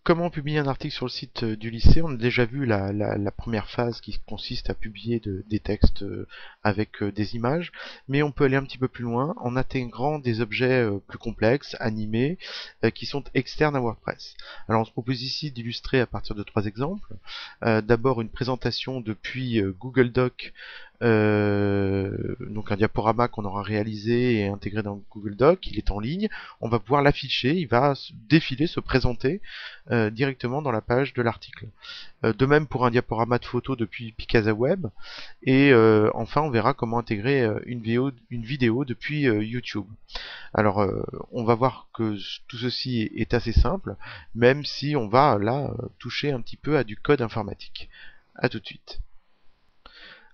Comment publier un article sur le site du lycée? On a déjà vu la première phase qui consiste à publier des textes avec des images, mais on peut aller un petit peu plus loin en intégrant des objets plus complexes, animés, qui sont externes à WordPress. Alors on se propose ici d'illustrer à partir de 3 exemples. D'abord une présentation depuis Google Doc, donc un diaporama qu'on aura réalisé et intégré dans Google Doc. Il est en ligne, on va pouvoir l'afficher, il va défiler, se présenter directement dans la page de l'article. De même pour un diaporama de photo depuis PicasaWeb. Et enfin, on verra comment intégrer une vidéo depuis YouTube. Alors, on va voir que tout ceci est assez simple, même si on va là toucher un petit peu à du code informatique. A tout de suite.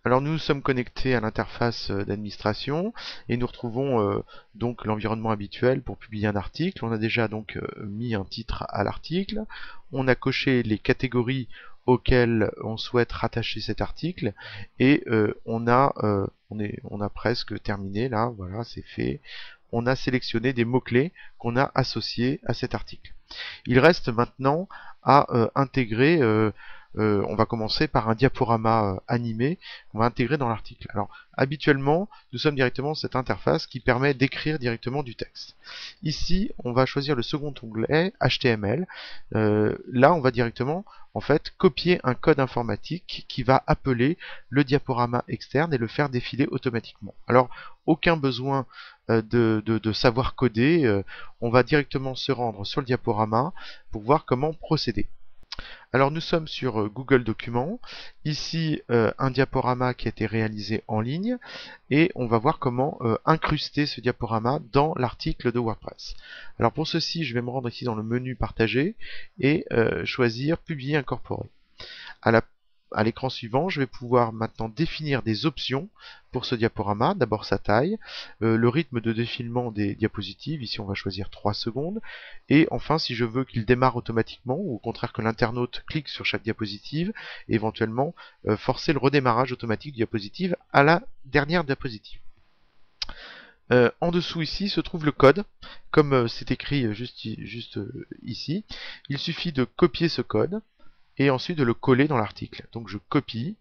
Alors nous nous sommes connectés à l'interface d'administration et nous retrouvons donc l'environnement habituel pour publier un article. On a déjà donc mis un titre à l'article, on a coché les catégories auxquelles on souhaite rattacher cet article et on a presque terminé là, voilà, c'est fait. On a sélectionné des mots-clés qu'on a associés à cet article. Il reste maintenant à intégrer, on va commencer par un diaporama animé qu'on va intégrer dans l'article. Alors habituellement, nous sommes directement dans cette interface qui permet d'écrire directement du texte. Ici, on va choisir le second onglet HTML. Là, on va directement en fait copier un code informatique qui va appeler le diaporama externe et le faire défiler automatiquement. Alors aucun besoin de savoir coder, on va directement se rendre sur le diaporama pour voir comment procéder. Alors nous sommes sur Google Documents, ici un diaporama qui a été réalisé en ligne et on va voir comment incruster ce diaporama dans l'article de WordPress. Alors pour ceci, je vais me rendre ici dans le menu partager et choisir publier incorporer. À l'écran suivant, je vais pouvoir maintenant définir des options pour ce diaporama. D'abord sa taille, le rythme de défilement des diapositives, ici on va choisir 3 secondes, et enfin si je veux qu'il démarre automatiquement, ou au contraire que l'internaute clique sur chaque diapositive, et éventuellement forcer le redémarrage automatique de diapositive à la dernière diapositive. En dessous ici se trouve le code, comme c'est écrit juste ici. Il suffit de copier ce code, et ensuite de le coller dans l'article. Donc je copie,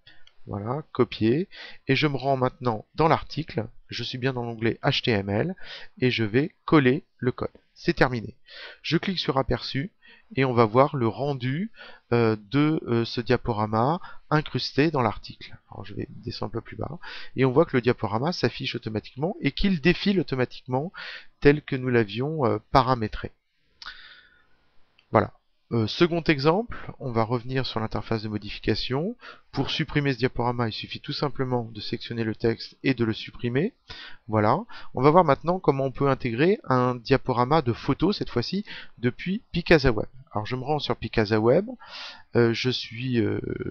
voilà, copier, et je me rends maintenant dans l'article, je suis bien dans l'onglet HTML, et je vais coller le code. C'est terminé. Je clique sur aperçu, et on va voir le rendu de ce diaporama incrusté dans l'article. Alors je vais descendre un peu plus bas, et on voit que le diaporama s'affiche automatiquement, et qu'il défile automatiquement tel que nous l'avions paramétré. Voilà. Second exemple, on va revenir sur l'interface de modification. Pour supprimer ce diaporama, il suffit tout simplement de sélectionner le texte et de le supprimer. Voilà. On va voir maintenant comment on peut intégrer un diaporama de photo, cette fois-ci, depuis PicasaWeb. Alors je me rends sur PicasaWeb, je suis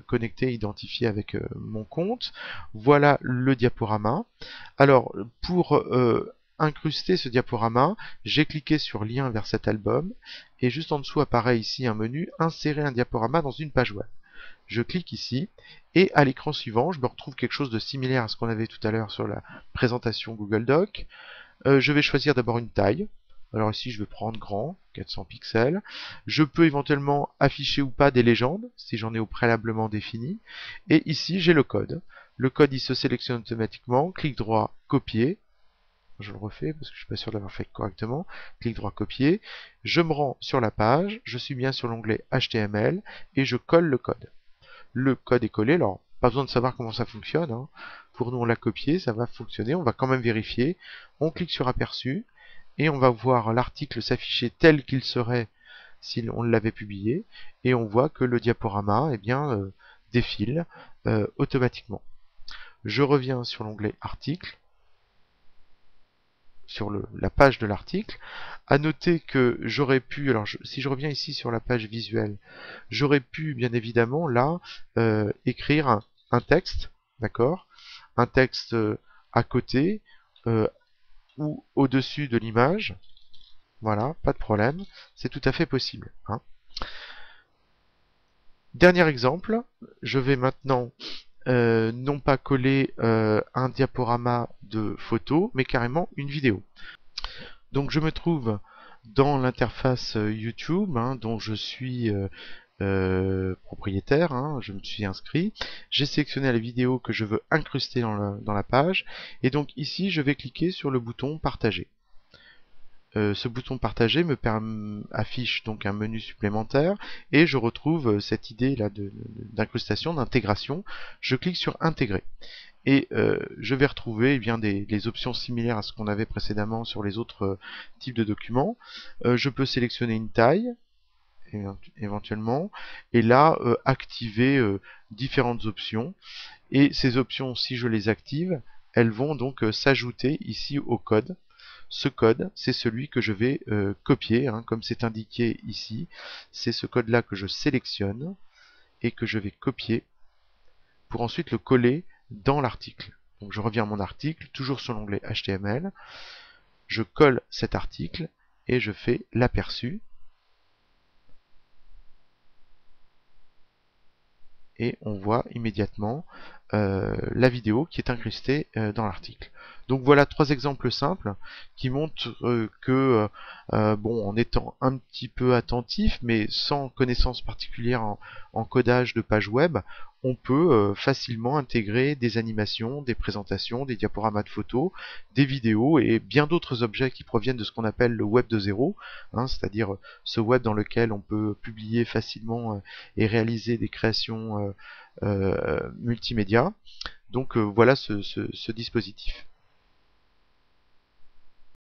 connecté, identifié avec mon compte. Voilà le diaporama. Alors pour incruster ce diaporama, j'ai cliqué sur lien vers cet album et juste en dessous apparaît ici un menu insérer un diaporama dans une page web. Je clique ici et à l'écran suivant, je me retrouve quelque chose de similaire à ce qu'on avait tout à l'heure sur la présentation Google Doc. Je vais choisir d'abord une taille. Alors ici, je vais prendre grand, 400 pixels. Je peux éventuellement afficher ou pas des légendes, si j'en ai au préalablement défini. Et ici, j'ai le code. Le code, il se sélectionne automatiquement. Clic droit, copier. Je le refais parce que je suis pas sûr d'avoir fait correctement. Clic droit copier. Je me rends sur la page. Je suis bien sur l'onglet HTML et je colle le code. Le code est collé. Alors, pas besoin de savoir comment ça fonctionne, hein. Pour nous, on l'a copié, ça va fonctionner. On va quand même vérifier. On clique sur aperçu et on va voir l'article s'afficher tel qu'il serait si on l'avait publié. Et on voit que le diaporama défile automatiquement. Je reviens sur l'onglet article, sur la page de l'article. À noter que j'aurais pu, alors si je reviens ici sur la page visuelle, j'aurais pu bien évidemment là écrire un texte, d'accord, un texte à côté ou au-dessus de l'image. Voilà, pas de problème, c'est tout à fait possible, hein. Dernier exemple, je vais maintenant non pas coller un diaporama de photo, mais carrément une vidéo. Donc je me trouve dans l'interface YouTube, hein, dont je suis propriétaire, hein, je me suis inscrit, j'ai sélectionné la vidéo que je veux incruster dans la page, et donc ici je vais cliquer sur le bouton partager. Ce bouton partager affiche donc un menu supplémentaire, et je retrouve cette idée là d'incrustation, d'intégration. Je clique sur intégrer, et je vais retrouver bien des options similaires à ce qu'on avait précédemment sur les autres types de documents. Je peux sélectionner une taille éventuellement, et là activer différentes options, et ces options, si je les active, elles vont donc s'ajouter ici au code. Ce code, c'est celui que je vais copier, hein, comme c'est indiqué ici. C'est ce code là que je sélectionne et que je vais copier pour ensuite le coller dans l'article. Donc je reviens à mon article, toujours sur l'onglet HTML, je colle cet article et je fais l'aperçu. Et on voit immédiatement la vidéo qui est incrustée dans l'article. Donc voilà 3 exemples simples qui montrent que, bon, en étant un petit peu attentif, mais sans connaissance particulière en codage de page web, on peut facilement intégrer des animations, des présentations, des diaporamas de photos, des vidéos et bien d'autres objets qui proviennent de ce qu'on appelle le web de zéro, hein, c'est-à-dire ce web dans lequel on peut publier facilement et réaliser des créations multimédia. Donc voilà ce dispositif.